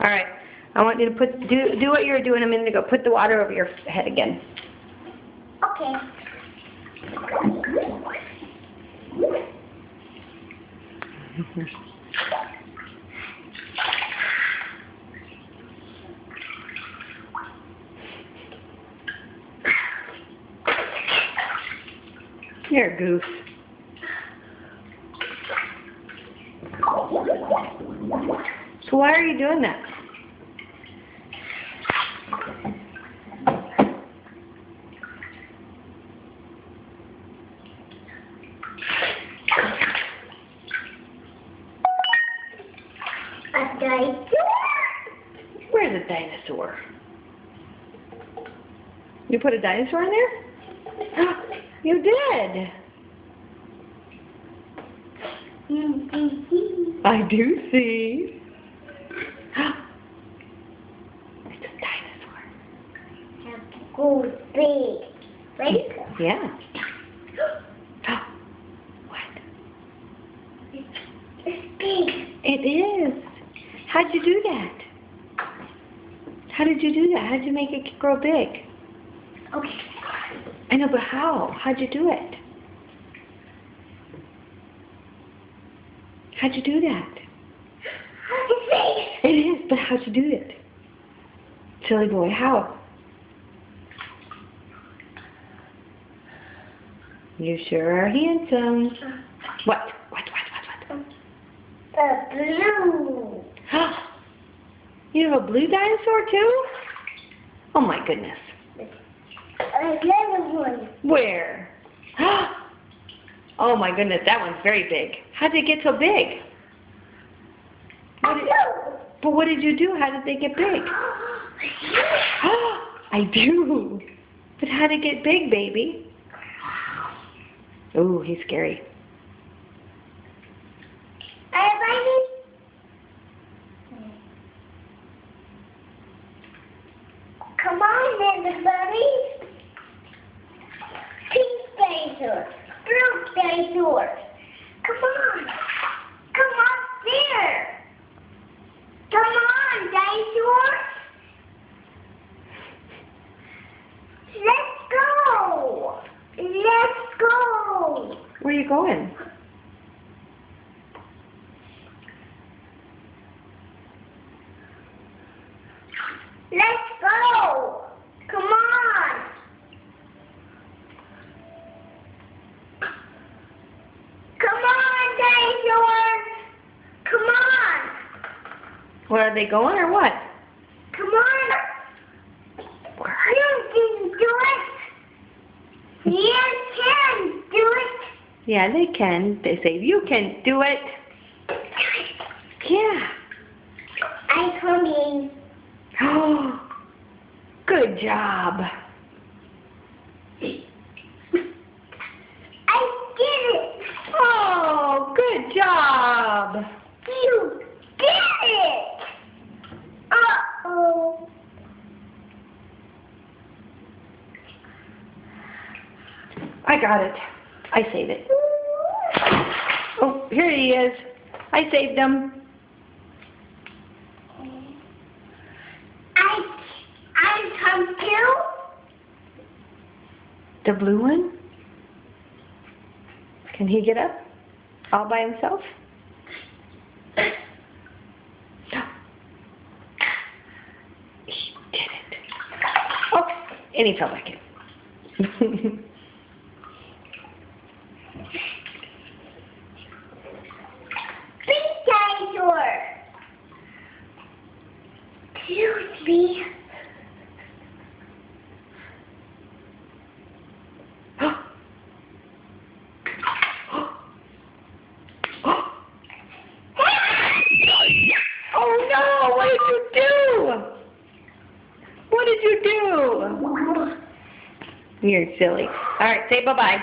All right. I want you to do what you were doing a minute ago. Put the water over your head again. Okay. You're a goose. So why are you doing that? A dinosaur? Where's a dinosaur? You put a dinosaur in there? You did. I do see. It's a dinosaur. Go big. Ready? Yeah. What? It's big. It is. How'd you do that? How did you do that? How'd you make it grow big? Okay. I know, but how? How'd you do it? How'd you do that? It's big. It is, but how'd you do it? Silly boy, how? You sure are handsome. What? The blue. You have a blue dinosaur too? Oh my goodness. Another one. Where? Oh my goodness, that one's very big. How did it get so big? But what did you do? How did they get big? I do. But how did it get big, baby? Ooh, he's scary. Come on, everybody. Pink dinosaur. Blue dinosaur. Come on. Come up there. Come on, dinosaur. Let's go. Let's go. Where are you going? Let's go. Come on. Come on, dinosaurs. Come on. Where are they going or what? Come on. You can do it. You can do it. Yeah, they can. They say, you can do it. Yeah. I'm coming. Oh, good job. I did it. Oh, good job. You did it. Uh-oh. I got it. I saved it. Oh, here he is. I saved him. I'm come too. The blue one? Can he get up all by himself? He did it. Oh, and he fell back in. Big dinosaur. Excuse me. Oh no, what did you do? What did you do? You're silly. All right, say bye-bye.